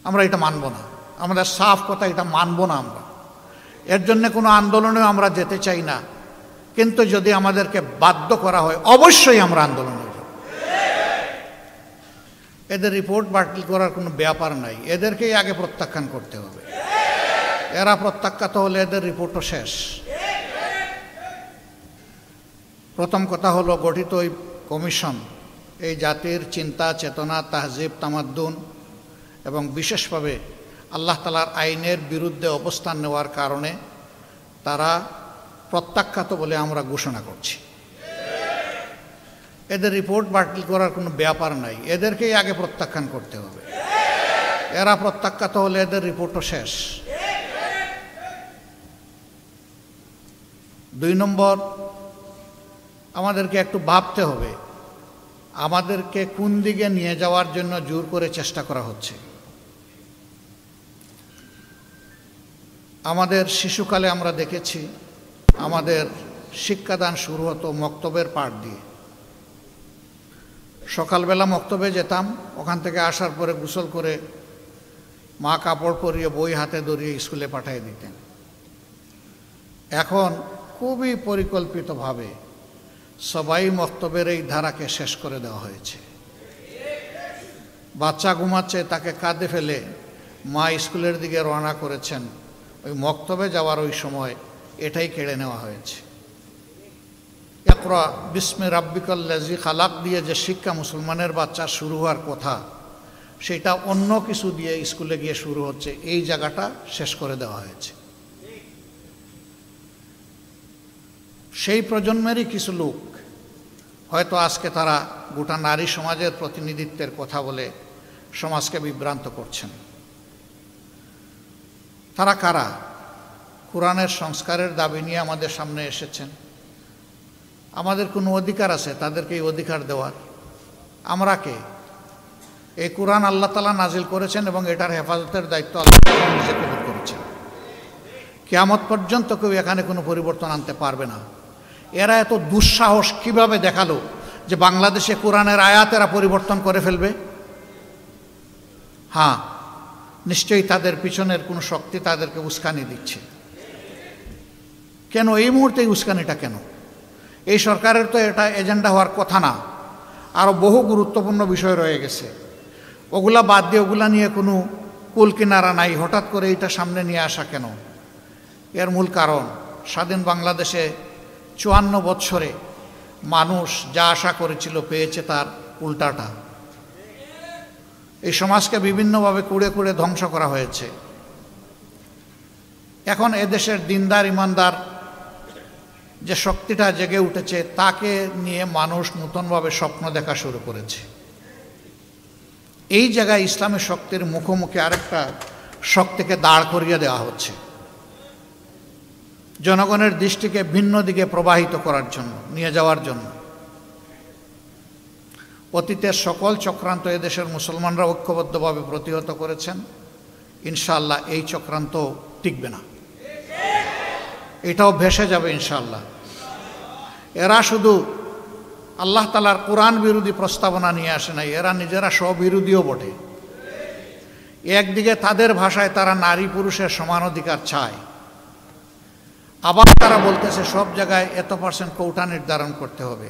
আমরা এটা মানব না, আমাদের সাফ কথা, এটা মানব না আমরা। এর জন্য কোনো আন্দোলনেও আমরা যেতে চাই না, কিন্তু যদি আমাদেরকে বাধ্য করা হয় অবশ্যই আমরা আন্দোলনে যাব। এদের রিপোর্ট বাতিল করার কোনো ব্যাপার নাই, এদেরকেই আগে প্রত্যাখ্যান করতে হবে। এরা প্রত্যাখ্যাত হলে এদের রিপোর্টও শেষ। প্রথম কথা হলো, গঠিত ওই কমিশন এই জাতির চিন্তা চেতনা, তাহজিব, তামাদ্দুন এবং বিশেষভাবে আল্লাহ তাআলার আইনের বিরুদ্ধে অবস্থান নেওয়ার কারণে তারা প্রত্যাখ্যাত বলে আমরা ঘোষণা করছি। এদের রিপোর্ট বাতিল করার কোনো ব্যাপার নাই, এদেরকেই আগে প্রত্যাখ্যান করতে হবে। এরা প্রত্যাখ্যাত হলে এদের রিপোর্টও শেষ। 2 নম্বর, আমাদেরকে একটু ভাবতে হবে আমাদেরকে কোন দিকে নিয়ে যাওয়ার জন্য জোর করে চেষ্টা করা হচ্ছে। আমাদের শিশুকালে আমরা দেখেছি আমাদের শিক্ষাদান শুরু হতো মক্তবের পাঠ দিয়ে। সকালবেলা মক্তবে যেতাম, ওখান থেকে আসার পরে গোসল করে মা কাপড় পরিয়ে বই হাতে ধরিয়ে স্কুলে পাঠিয়ে দিতেন। এখন খুবই পরিকল্পিতভাবে সবাই মক্তবের এই ধারাকে শেষ করে দেওয়া হয়েছে। বাচ্চা ঘুমাচ্ছে, তাকে কাঁধে ফেলে মা স্কুলের দিকে রওনা করেছেন, ওই মক্তবে যাওয়ার ওই সময় এটাই কেড়ে নেওয়া হয়েছে। ইকরা বিস্মি রাব্বিকাল্লাযী খালাক দিয়ে যে শিক্ষা মুসলমানের বাচ্চা শুরু হওয়ার কথা, সেটা অন্য কিছু দিয়ে স্কুলে গিয়ে শুরু হচ্ছে। এই জায়গাটা শেষ করে দেওয়া হয়েছে। সেই প্রজন্মেরই কিছু লোক হয়তো আজকে তারা গোটা নারী সমাজের প্রতিনিধিত্বের কথা বলে সমাজকে বিভ্রান্ত করছেন। তারা কারা? কোরআনের সংস্কারের দাবি নিয়ে আমাদের সামনে এসেছেন। আমাদের কোনো অধিকার আছে তাদেরকে এই অধিকার দেওয়ার? আমরা কে? এই কোরআন আল্লাহ তাআলা নাজিল করেছেন এবং এটার হেফাজতের দায়িত্ব আল্লাহ তাআলা নিজে কবুল করেছেন। কিয়ামত পর্যন্ত কেউ এখানে কোনো পরিবর্তন আনতে পারবে না। এরা এত দুঃসাহস কিভাবে দেখালো যে বাংলাদেশে কোরআনের আয়াত এরা পরিবর্তন করে ফেলবে? হ্যাঁ, নিশ্চয়ই তাদের পিছনের কোনো শক্তি তাদেরকে উস্কানি দিচ্ছে। কেন এই মুহূর্তে এই উস্কানিটা কেন? এই সরকারের তো এটা এজেন্ডা হওয়ার কথা না, আরও বহু গুরুত্বপূর্ণ বিষয় রয়ে গেছে। ওগুলা বাদ দিয়ে ওগুলা নিয়ে কোনো কুল কিনারা নাই, হঠাৎ করে এটা সামনে নিয়ে আসা কেন? এর মূল কারণ, স্বাধীন বাংলাদেশে 54 বৎসরে মানুষ যা আশা করেছিল পেয়েছে তার উল্টাটা। এই সমাজকে বিভিন্নভাবে কুড়ে কুড়ে ধ্বংস করা হয়েছে। এখন এদেশের দিনদার ইমানদার যে শক্তিটা জেগে উঠেছে, তাকে নিয়ে মানুষ নতুনভাবে স্বপ্ন দেখা শুরু করেছে। এই জায়গায় ইসলামী শক্তির মুখোমুখি আরেকটা শক্তিকে দাঁড় করিয়ে দেওয়া হচ্ছে, জনগণের দৃষ্টিকে ভিন্ন দিকে প্রবাহিত করার জন্য, নিয়ে যাওয়ার জন্য। অতীতের সকল চক্রান্ত এদেশের মুসলমানরা ঐক্যবদ্ধভাবে প্রতিহত করেছেন। ইনশাআল্লাহ এই চক্রান্ত টিকবে না, এটাও ভেসে যাবে ইনশাআল্লাহ। এরা শুধু আল্লাহ তাআলার কোরআন বিরোধী প্রস্তাবনা নিয়ে আসে নাই, এরা নিজেরা স্ববিরোধীও বটে। একদিকে তাদের ভাষায় তারা নারী পুরুষের সমান অধিকার চায়, আবার তারা বলতেছে সব জায়গায় এত% কোটা নির্ধারণ করতে হবে।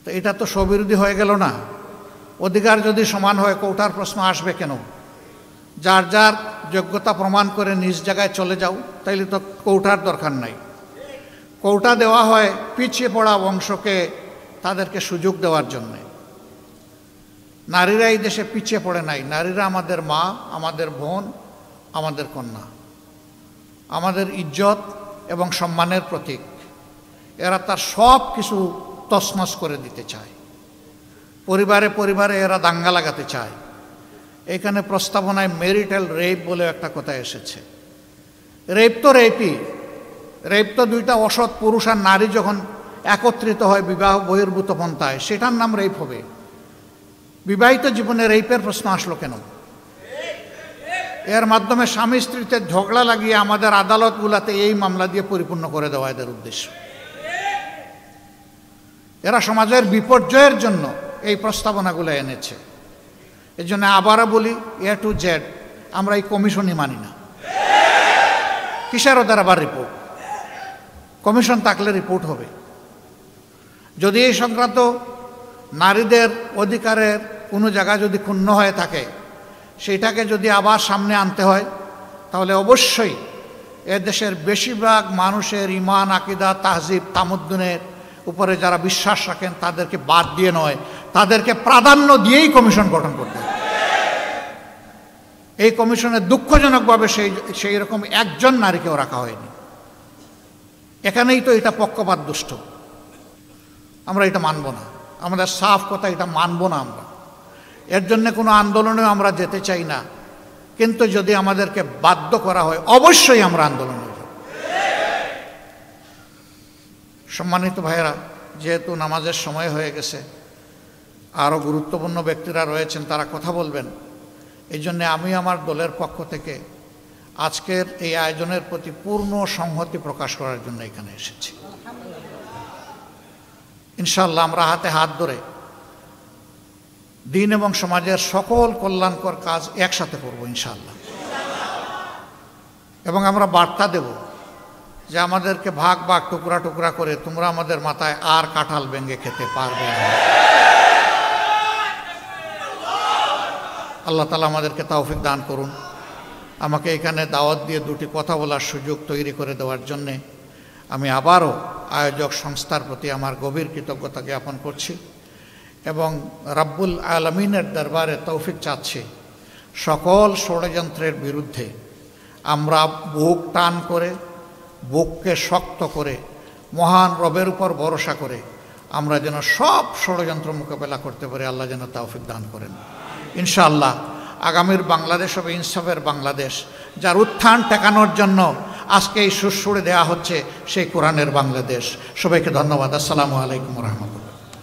তো এটা তো স্ববিরোধী হয়ে গেল না? অধিকার যদি সমান হয় কোটার প্রশ্ন আসবে কেন? যার যার যোগ্যতা প্রমাণ করে নিজ জায়গায় চলে যাও, তাইলে তো কোটার দরকার নাই। কোটা দেওয়া হয় পিছিয়ে পড়া বংশকে তাদেরকে সুযোগ দেওয়ার জন্যে। নারীরা এই দেশে পিছিয়ে পড়ে নাই, নারীরা আমাদের মা, আমাদের বোন, আমাদের কন্যা, আমাদের ইজ্জত এবং সম্মানের প্রতীক। এরা তার সব কিছু তছনছ করে দিতে চায়। পরিবারে পরিবারে এরা দাঙ্গা লাগাতে চায়। এখানে প্রস্তাবনায় ম্যারিটাল রেপ বলে একটা কথা এসেছে। রেপ তো রেপই, রেপ তো দুইটা অসৎ পুরুষ আর নারী যখন একত্রিত হয় বিবাহ বহির্ভূত পন্থায়, সেটার নাম রেপ হবে। বিবাহিত জীবনে রেপের প্রশ্ন আসলো কেন? এর মাধ্যমে স্বামী স্ত্রীতে ঝগড়া লাগিয়ে আমাদের আদালতগুলোতে এই মামলা দিয়ে পরিপূর্ণ করে দেওয়া এদের উদ্দেশ্য। এরা সমাজের বিপর্যয়ের জন্য এই প্রস্তাবনাগুলো এনেছে। এই জন্য আবারও বলি, এ টু জেড আমরা এই কমিশনই মানি না। কিসের ওদের আবার রিপোর্ট? কমিশন থাকলে রিপোর্ট হবে। যদি এই সংক্রান্ত নারীদের অধিকারের কোনো জায়গা যদি ক্ষুণ্ণ হয়ে থাকে, সেইটাকে যদি আবার সামনে আনতে হয়, তাহলে অবশ্যই এ দেশের বেশিরভাগ মানুষের ইমান, আকিদা, তাহজিব, তামুদ্দুনের উপরে যারা বিশ্বাস রাখেন তাদেরকে বাদ দিয়ে নয়, তাদেরকে প্রাধান্য দিয়েই কমিশন গঠন করতে হবে। এই কমিশনে দুঃখজনকভাবে সেই রকম একজন নারীকেও রাখা হয়নি। এখানেই তো এটা পক্ষপাত দুষ্ট। আমরা এটা মানব না, আমাদের সাফ কথা, এটা মানব না আমরা। এর জন্য কোনো আন্দোলনেও আমরা যেতে চাই না, কিন্তু যদি আমাদেরকে বাধ্য করা হয় অবশ্যই আমরা আন্দোলনে যাব। সম্মানিত ভাইয়েরা, যেহেতু নামাজের সময় হয়ে গেছে, আরও গুরুত্বপূর্ণ ব্যক্তিরা রয়েছেন, তারা কথা বলবেন। এই জন্যে আমি আমার দলের পক্ষ থেকে আজকের এই আয়োজনের প্রতি পূর্ণ সংহতি প্রকাশ করার জন্য এখানে এসেছি। ইনশাআল্লাহ আমরা হাতে হাত ধরে দিন এবং সমাজের সকল কল্যাণকর কাজ একসাথে করব ইনশাআল্লাহ। এবং আমরা বার্তা দেব যে আমাদেরকে ভাগ ভাগ, টুকরা টুকরা করে তোমরা আমাদের মাথায় আর কাঁঠাল ভেঙে খেতে পারবে না। আল্লাহ তাআলা আমাদেরকে তৌফিক দান করুন। আমাকে এখানে দাওয়াত দিয়ে দুটি কথা বলার সুযোগ তৈরি করে দেওয়ার জন্যে আমি আবারও আয়োজক সংস্থার প্রতি আমার গভীর কৃতজ্ঞতা জ্ঞাপন করছি এবং রাব্বুল আলামিনের দরবারে তৌফিক চাচ্ছি সকল ষড়যন্ত্রের বিরুদ্ধে আমরা বুক টান করে, বুককে শক্ত করে, মহান রবের উপর ভরসা করে আমরা যেন সব ষড়যন্ত্র মোকাবেলা করতে পারি। আল্লাহ যেন তৌফিক দান করেন ইনশাআল্লাহ। আগামীর বাংলাদেশ হবে ইনসাফের বাংলাদেশ, যার উত্থান ঠেকানোর জন্য আজকে এই সুরসুরে দেওয়া হচ্ছে সেই কোরআনের বাংলাদেশ। সবাইকে ধন্যবাদ। আসসালামু আলাইকুম ওয়া রাহমাতুল্লাহ।